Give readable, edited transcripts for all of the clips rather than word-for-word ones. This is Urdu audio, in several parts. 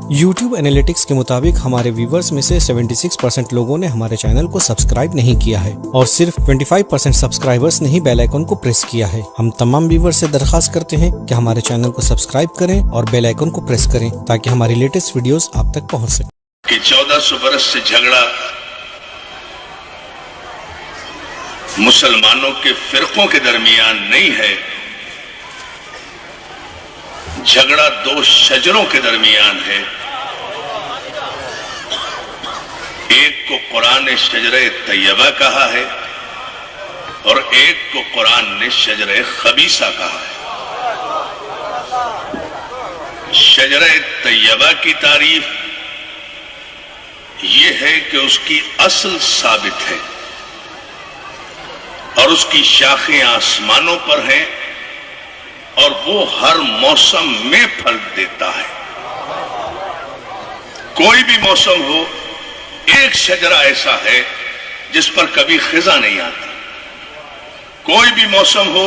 YouTube انالیٹکس کے مطابق ہمارے ویورز میں سے 76% لوگوں نے ہمارے چینل کو سبسکرائب نہیں کیا ہے اور صرف 25% سبسکرائبرز نے ہی بیل آئیکن کو پریس کیا ہے۔ ہم تمام ویورز سے درخواست کرتے ہیں کہ ہمارے چینل کو سبسکرائب کریں اور بیل آئیکن کو پریس کریں تاکہ ہماری لیٹسٹ ویڈیوز آپ تک پہنچ سکیں۔ کہ 1400 برس سے جھگڑا مسلمانوں کے فرقوں کے درمیان نہیں ہے، جھگڑا دو شجروں کے درمیان ہے۔ ایک کو قرآن شجرہ طیبہ کہا ہے اور ایک کو قرآن نے شجرہ خبیثہ کہا ہے۔ شجرہ طیبہ کی تعریف یہ ہے کہ اس کی اصل ثابت ہے اور اس کی شاخیں آسمانوں پر ہیں اور وہ ہر موسم میں پھل دیتا ہے۔ کوئی بھی موسم ہو، ایک شجرہ ایسا ہے جس پر کبھی خزاں نہیں آتی۔ کوئی بھی موسم ہو،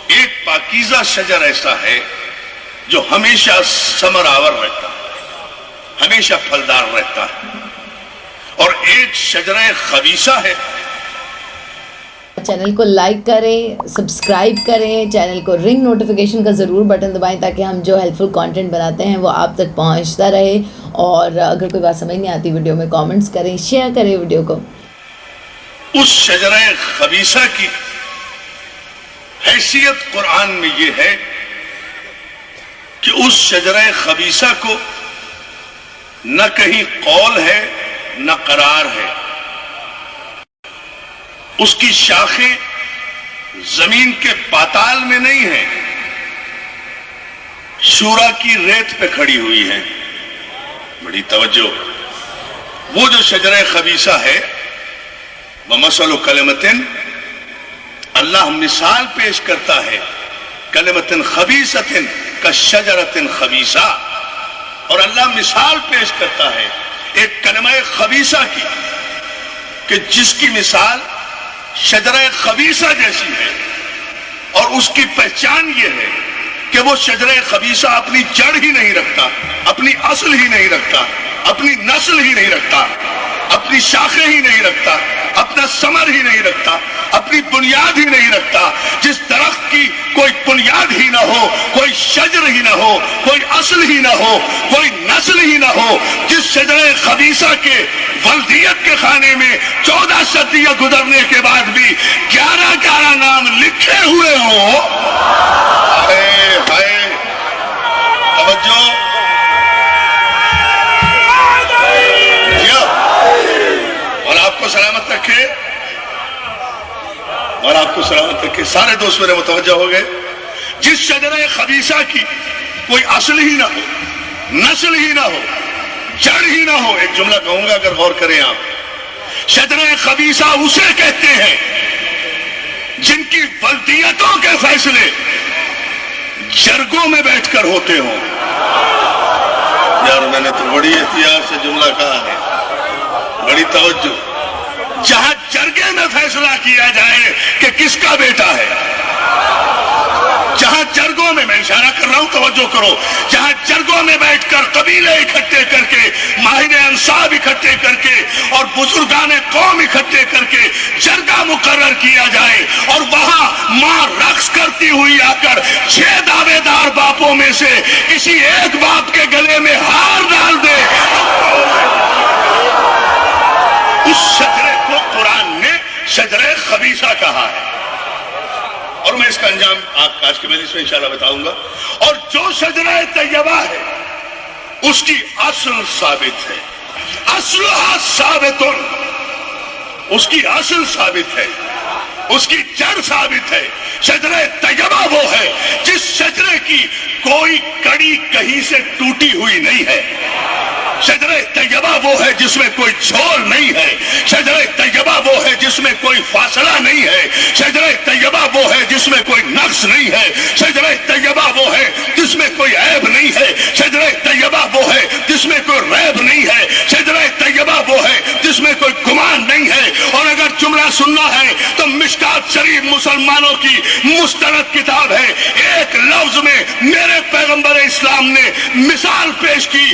ایک پاکیزہ شجر ایسا ہے جو ہمیشہ ثمر آور رہتا ہے، ہمیشہ پھلدار رہتا ہے، اور ایک شجرہ خبیثہ ہے۔ چینل کو لائک کریں، سبسکرائب کریں، چینل کو رنگ نوٹیفیکیشن کا ضرور بٹن دبائیں تاکہ ہم جو ہیلپ فل کانٹینٹ بناتے ہیں وہ آپ تک پہنچتا رہے، اور اگر کوئی بات سمجھ نہیں آتی ویڈیو میں کامنٹس کریں، شیئر کریں ویڈیو کو۔ اس شجرہ خبیثہ کی حیثیت قرآن میں یہ ہے کہ اس شجرہ خبیثہ کو نہ کہیں قول ہے نہ قرار ہے۔ اس کی شاخیں زمین کے پاتال میں نہیں ہیں، شورا کی ریت پہ کھڑی ہوئی ہیں۔ بڑی توجہ، وہ جو شجرہ خبیثہ ہے، وَمَثَلُ كَلِمَةٍ، اللہ مثال پیش کرتا ہے کلمۃ خبیثۃ کالشجرۃ خبیثہ، اور اللہ مثال پیش کرتا ہے ایک کلمہ خبیثہ کی کہ جس کی مثال شجرہ خبیثہ جیسی ہے، اور اس کی پہچان یہ ہے کہ وہ شجرہ خبیثہ اپنی جڑ ہی نہیں رکھتا، اپنی اصل ہی نہیں رکھتا، اپنی نسل ہی نہیں رکھتا، اپنی شاخیں ہی نہیں رکھتا، اپنا ثمر ہی نہیں رکھتا، اپنی بنیاد ہی نہیں رکھتا۔ جس درخت کی کوئی بنیاد ہی نہ ہو، کوئی شجر ہی نہ ہو، کوئی اصل ہی نہ ہو، کوئی نسل ہی نہ ہو، جس شجرہ خبیثہ کے ولدیت کے خانے میں 14 صدیاں گزرنے کے بعد بھی 11 نام لکھے ہوئے ہوں۔ ہائے ہائے، توجہ، اور آپ کو سلامت رکھے، اور آپ کو سلامت رکھے۔ سارے دوست میرے متوجہ ہو گئے۔ جس شجرہ خبیثہ کی کوئی اصل ہی نہ ہو، نسل ہی نہ ہو، جڑ ہی نہ ہو۔ ایک جملہ کہوں گا، اگر غور کریں آپ، شجرہ خبیثہ اسے کہتے ہیں جن کی ولدیتوں کے فیصلے جرگوں میں بیٹھ کر ہوتے ہوں۔ یار میں نے تو بڑی احتیاط سے جملہ کہا ہے، بڑی توجہ۔ جہاں جرگے میں فیصلہ کیا جائے کہ کس کا بیٹا ہے، جہاں جرگوں میں اشارہ کر رہا ہوں، توجہ کرو، جہاں جرگوں میں بیٹھ کر قبیلے اکٹھے کر کے، ماہر انصاب اکٹھے کر کے، اور بزرگان قوم اکٹھے کر کے جرگہ مقرر کیا جائے، اور وہاں ماں رقص کرتی ہوئی آ کر 6 دعوے دار باپوں میں سے کسی ایک باپ کے گلے میں ہار ڈال دے، اس شجرے کو قرآن نے شجرہ خبیثہ کہا ہے۔ اور میں اس کا انجام آج کے مجلس میں انشاءاللہ بتاؤں گا۔ اور جو شجرہ طیبہ ہے اس کی اصل ثابت ہے، اصلها ثابت، اس کی اصل ثابت ہے، اس کی جڑ ثابت ہے۔ شجرہ طیبہ وہ ہے جس شجرے کی کوئی کڑی کہیں سے ٹوٹی ہوئی نہیں ہے۔ شجرہ طیبہ وہ ہے جس میں کوئی جھول نہیں ہے۔ شجرہ طیبہ وہ ہے جس میں کوئی فاصلہ نہیں ہے۔ شجرہ طیبہ وہ ہے جس میں کوئی نقص نہیں ہے۔ شجرہ طیبہ وہ ہے جس میں کوئی عیب نہیں ہے۔ شجرہ طیبہ وہ ہے جس میں کوئی ریب نہیں ہے۔ شجرہ طیبہ وہ ہے جس میں کوئی گمان نہیں ہے۔ اور اگر جملہ سننا ہے تو مشکات شریف مسلمانوں کی مستند کتاب ہے۔ ایک لفظ میں میرے پیغمبر اسلام نے مثال پیش کی،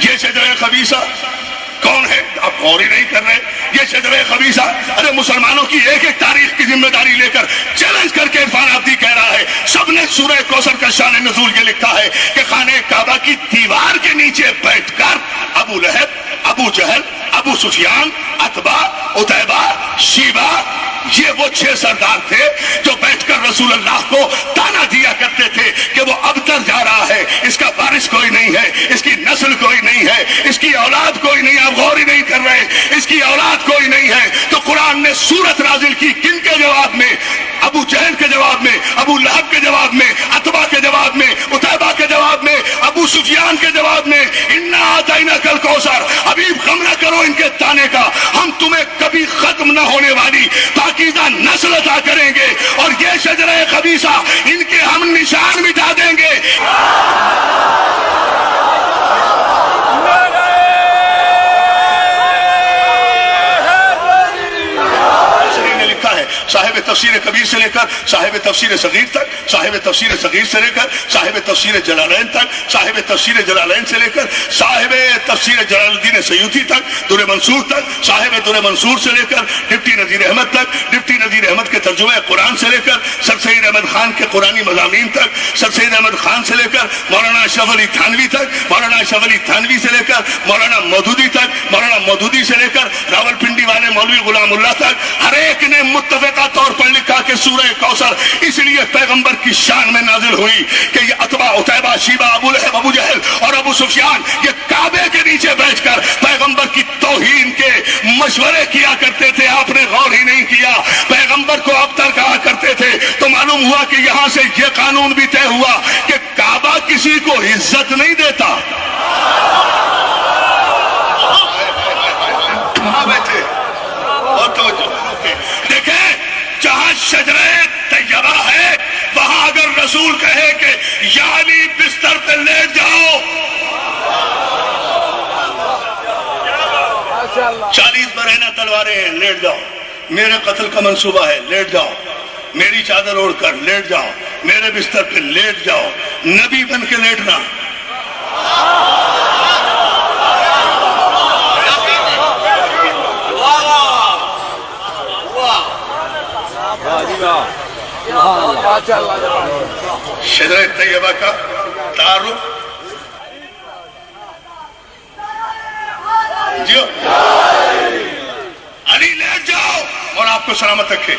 یہ شجرہ خبیثہ کون ہے؟ آپ غور ہی نہیں کر رہے. یہ شجرہ خبیثہ، ارے مسلمانوں کی ایک ایک تاریخ کی ذمہ داری لے کر چیلنج کر کے عرفان عابدی کہہ رہا ہے. سب نے سورہ کوثر کا شان نزول یہ لکھا ہے کہ خانہ کعبہ کی دیوار کے نیچے بیٹھ کر ابو لہب، ابو جہل، ابو سفیان، عتبہ، عتیبہ، شیبہ، یہ وہ 6 سردار تھے جو بیٹھ کر رسول اللہ کو تانا دیا کرتے تھے کہ وہ ابتر جا رہا ہے، اس کا وارث کوئی نہیں ہے، اس کی نسل کوئی نہیں ہے، اس کی اولاد کوئی نہیں ہے. آپ غور ہی نہیں کر رہے، اس کی اولاد کوئی نہیں ہے. تو قرآن نے سورت نازل کی کن کے جواب میں؟ ابو جہل کے جواب میں، ابو لہب کے جواب میں، عتبہ کے جواب میں، عتیبہ کے جواب میں، ابو سفیان کے جواب میں. انا اعطیناک الکوثر. حبیب غم نہ کرو ان کے تانے کا، ہم تمہیں کبھی ختم نہ ہونے والی پاکیزہ نسل عطا کریں گے، اور یہ شجرہ خبیثہ ان کے ہم نشان مٹا دیں گے. صاحب تفسیر کبیر سے لے کر صاحب تفسیر صغیر تک، صاحب تفسیر صغیر سے لے کر صاحب تفسیر جلالین تک، صاحب تفسیر جلالین سے لے کر صاحب تفسیر جلال الدین سیوطی تک، در منصور تک، صاحب در منصور سے لے کر ڈپٹی نذیر احمد تک، ڈپٹی نذیر احمد کے ترجمہ قرآن سے لے کر سر سید احمد خان کے قرآنی مضامین تک، سر سید احمد خان سے لے کر مولانا اشرف علی تھانوی تک، مولانا اشرف علی تھانوی سے لے کر مولانا مودودی تک، مولانا مودودی سے لے کر راول پنڈی والے مولوی غلام اللہ تک، ہر ایک نے متفقہ طور پر لکھا کہ سورہ کوثر اس لیے پیغمبر کی شان میں نازل ہوئی کہ یہ عتبہ، عتیبہ، شیبہ، ابو لہب، ابو جہل اور ابو سفیان یہ کعبے کے نیچے بیٹھ کر پیغمبر کی توہین کے مشورے کیا کرتے تھے. آپ نے غور ہی نہیں کیا. پیغمبر کو ابتر کہا کرتے تھے تو معلوم ہوا کہ یہاں سے یہ قانون بھی طے ہوا کہ کعبہ کسی کو عزت نہیں دیتا. وہاں بیٹھے اور توجہ دیکھیں، جہاں شجرہ طیبہ ہے وہاں اگر رسول کہے کہ یا علی بستر پہ لیٹ جاؤ، 40 برہنہ تلواریں ہیں، لیٹ جاؤ، میرے قتل کا منصوبہ ہے، لیٹ جاؤ، میری چادر اوڑھ کر لیٹ جاؤ، میرے بستر پہ لیٹ جاؤ، نبی بن کے لیٹنا. شجرہ طیبہ کا تعارف جیو، علی لیٹ جاؤ اور آپ کو سلامت رکھے.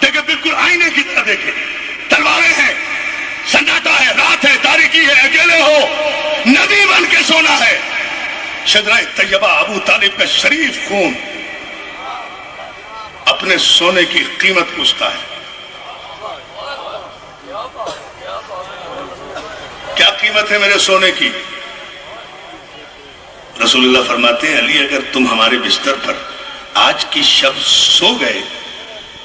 دیکھیں بالکل آئینے کی طرح دیکھیں، تلواریں ہیں، سناٹا ہے، رات ہے، تاریکی ہے، اکیلے ہو، نبی بن کے سونا ہے. شجرہ طیبہ ابو طالب کا شریف خون اپنے سونے کی قیمت پوچھتا ہے. کیا قیمت ہے میرے سونے کی؟ رسول اللہ فرماتے ہیں علی اگر تم ہمارے بستر پر آج کی شب سو گئے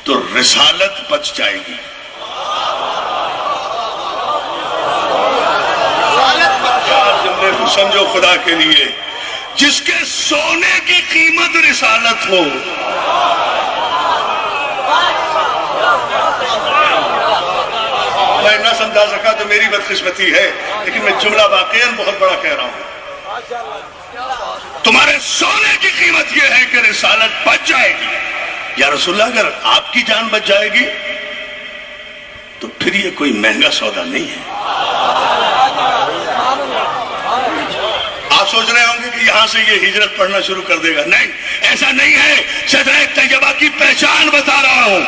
تو رسالت بچ جائے گی. جملے کو سمجھو خدا کے لیے، جس کے سونے کی قیمت رسالت ہو. میں نہ سمجھا سکا تو میری بدقسمتی ہے، لیکن میں جملہ واقعاً بہت بڑا کہہ رہا ہوں. تمہارے سونے کی قیمت یہ ہے کہ رسالت بچ جائے گی. یا رسول اللہ اگر آپ کی جان بچ جائے گی تو پھر یہ کوئی مہنگا سودا نہیں ہے. آپ سوچ رہے ہوں گے کہ یہاں سے یہ ہجرت پڑھنا شروع کر دے گا. نہیں، ایسا نہیں ہے. شجرہ طیبہ کی پہچان بتا رہا ہوں.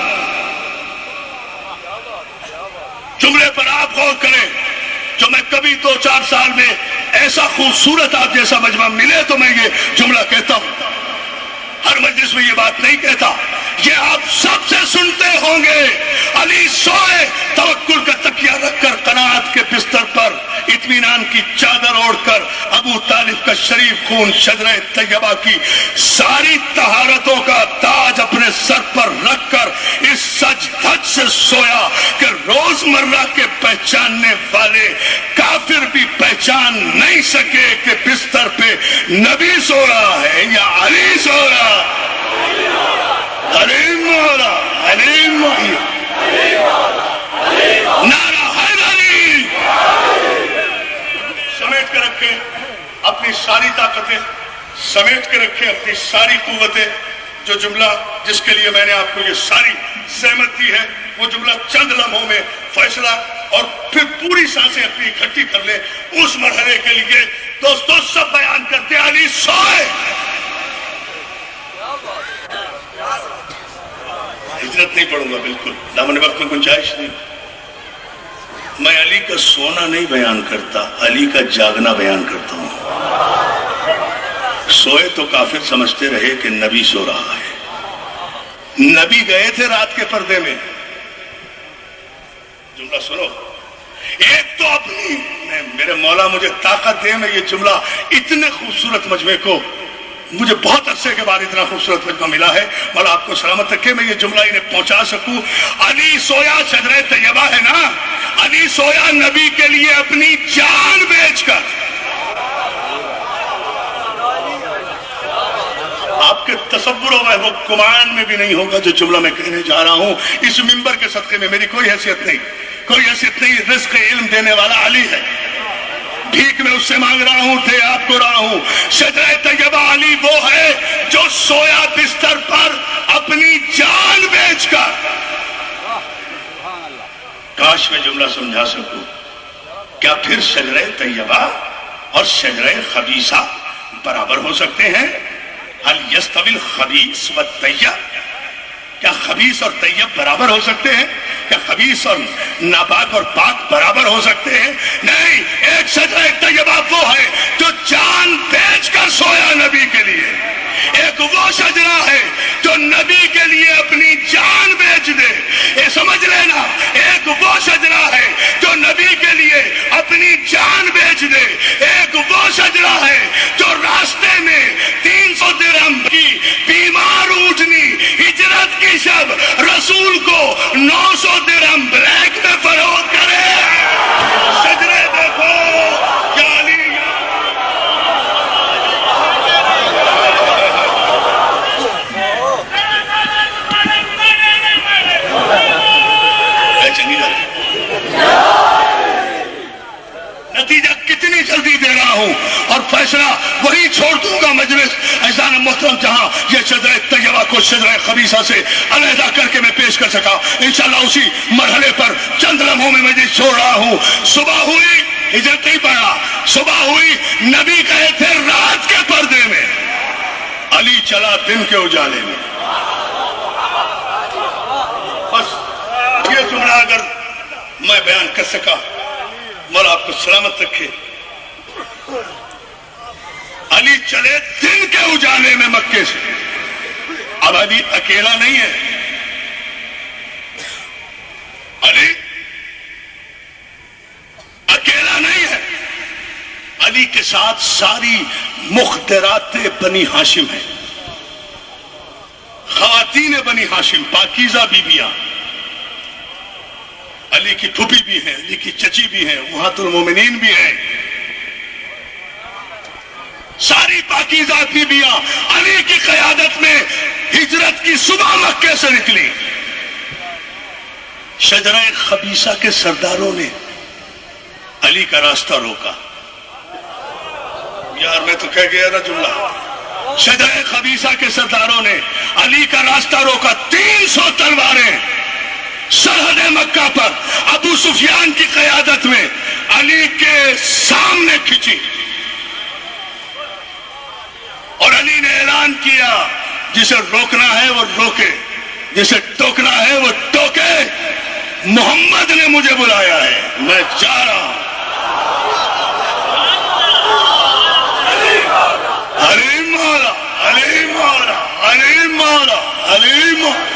جملے پر آپ غور کریں جو میں کبھی 2-4 سال میں ایسا خوبصورت آپ جیسا مجمع ملے تو میں یہ جملہ کہتا ہوں. ہر مجلس میں یہ بات نہیں کہتا. یہ آپ سب سے سنتے ہوں گے. علی سوئے توکل کا تکیہ رکھ کر قناعت کے بستر پر اطمینان کی چادر اوڑھ کر ابو طالب کا شریف خون شجرہ طیبہ کی ساری طہارتوں کا تاج اپنے سر پر رکھ کر اس سج دھج سے سویا کہ روز مرہ کے پہچاننے والے کافر بھی پہچان نہیں سکے کہ بستر پہ نبی سو رہا ہے یا علی سو رہا. علی مولا، علی مولا، نعرہ حیدری. سمیٹ سمیٹ کے رکھیں اپنی ساری طاقتیں، سمیٹ کے رکھیں اپنی ساری قوتیں. جو جملہ جس کے لیے میں نے آپ کو یہ ساری زحمت دی ہے، وہ جملہ چند لمحوں میں فیصلہ اور پھر پوری سانسیں اپنی اکٹھی کر لیں اس مرحلے کے لیے. دوستو سب بیان کرتے ہیں علی سوئے. ہجرت نہیں پڑھوں گا بالکل، دامن وقت میں گنجائش نہیں. میں علی کا سونا نہیں بیان کرتا، علی کا جاگنا بیان کرتا ہوں. سوئے تو کافر سمجھتے رہے کہ نبی سو رہا ہے. نبی گئے تھے رات کے پردے میں. جملہ سنو، ایک تو اپنی میرے مولا مجھے طاقت دے، میں یہ جملہ اتنے خوبصورت مجمع کو، مجھے بہت عرصے کے بعد اتنا خوبصورت مجمع ملا ہے، مولا آپ کو سلامت رکھے میں یہ جملہ انہیں پہنچا سکوں. علی سویا شجرہ طیبہ ہے نا، علی سویا نبی کے لیے اپنی جان بیچ کر. آپ کے تصور و گمان میں بھی نہیں ہوگا جو جملہ میں کہنے جا رہا ہوں. اس منبر کے صدقے میں میری کوئی حیثیت نہیں، کوئی حیثیت نہیں. رزق علم دینے والا علی ہے، بھیک میں اس سے مانگ رہا ہوں، دے آپ کو رہا ہوں. شجرہ طیبہ علی وہ ہے جو سویا بستر پر اپنی جان بیچ کر. کاش میں جملہ سمجھا سکوں. کیا پھر شجرہ طیبہ اور شجرہ خبیثہ برابر ہو سکتے ہیں؟ هل يستوي الخبيث والطيب؟ کیا خبیث اور طیب برابر ہو سکتے ہیں؟ کیا خبیث اور ناپاک اور پاک برابر ہو سکتے ہیں؟ نہیں. ایک شجرہ طیبہ وہ ہے جو جان بیچ کر سویا نبی کے لیے. ایک وہ شجرہ ہے جو نبی کے لیے اپنی جان بیچ دے. یہ سمجھ لینا، ایک وہ شجرہ ہے جو نبی کے لیے اپنی جان بیچ دے. ایک وہ شجرہ ہے جو راستے میں 300 درہم کی بیمار اٹھنی ہجرت کی شب رسول کو 900 درہم بلیک میں فروخت کرے. شجرے دیکھو کیا علی نتیجہ کتنی جلدی دے رہا ہوں اور فیصلہ وہی چھوڑ دوں گا مجلس ایزان محترم جہاں یہ شجرہ طیبہ کو شجرہ خبیثہ سے علیحدہ کر کے میں پیش کر سکا. انشاءاللہ اسی مرحلے پر چند لمحوں میں مجلس چھوڑ رہا ہوں. صبح ہوئی، ہجرت نہیں پڑا، صبح ہوئی، نبی گئے تھے رات کے پردے میں، علی چلا دن کے اجالے میں. بس یہ جملہ اگر میں بیان کر سکا، مولا آپ کو سلامت رکھے. علی چلے دن کے اجالے میں مکے سے. اب علی اکیلا نہیں ہے، علی اکیلا نہیں ہے. علی کے ساتھ ساری مخدرات بنی ہاشم ہیں، خواتین بنی ہاشم، پاکیزہ بیویاں. علی کی پھوپھی بھی ہیں، علی کی چچی بھی ہیں، امہات المومنین بھی ہیں. ساری پاکیزہ بیویاں علی کی قیادت میں ہجرت کی صبح مکے سے نکلی. شجرہ خبیثہ کے سرداروں نے علی کا راستہ روکا. یار میں تو کہہ گیا نا جملہ. شجرہ خبیثہ کے سرداروں نے علی کا راستہ روکا. 300 تلواریں سرحد مکہ پر ابو سفیان کی قیادت میں علی کے سامنے کھچی اور علی نے اعلان کیا جسے روکنا ہے وہ روکے، جسے ٹوکنا ہے وہ ٹوکے. محمد نے مجھے بلایا ہے، میں جا رہا ہوں. علی مولا، علی مولا، علی مولا، علی مولا،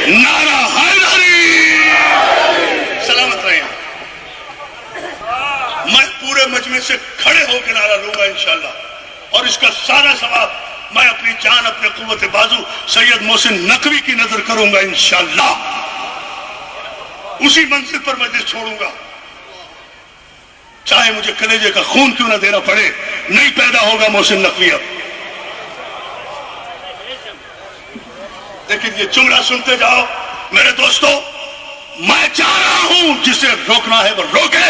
نعرہ حیدری. سلامت رہیں. میں پورے مجمع سے کھڑے ہو کے نعرہ لوں گا انشاءاللہ، اور اس کا سارا ثواب میں اپنی جان، اپنے قوت بازو سید محسن نقوی کی نظر کروں گا انشاءاللہ. اسی منزل پر مجلس چھوڑوں گا، چاہے مجھے کلیجے کا خون کیوں نہ دینا پڑے. نہیں پیدا ہوگا محسن نقوی اب. لیکن یہ جملہ سنتے جاؤ میرے دوستو. میں چاہ رہا ہوں جسے روکنا ہے وہ روکے.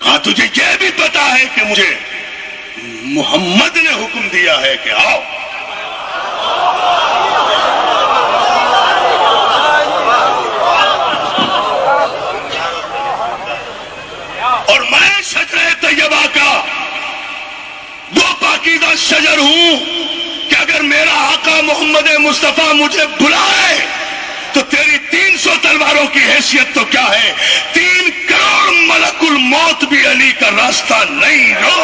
کہا تجھے یہ بھی پتا ہے کہ مجھے محمد نے حکم دیا ہے کہ آؤ. اور میں شجرہ طیبہ کا وہ پاکیزہ شجر ہوں کہ اگر میرا آقا محمد مصطفیٰ مجھے بلائے تو تیری 300 تلواروں کی حیثیت تو کیا ہے, 3 کروڑ ملک الموت بھی علی کا راستہ نہیں روک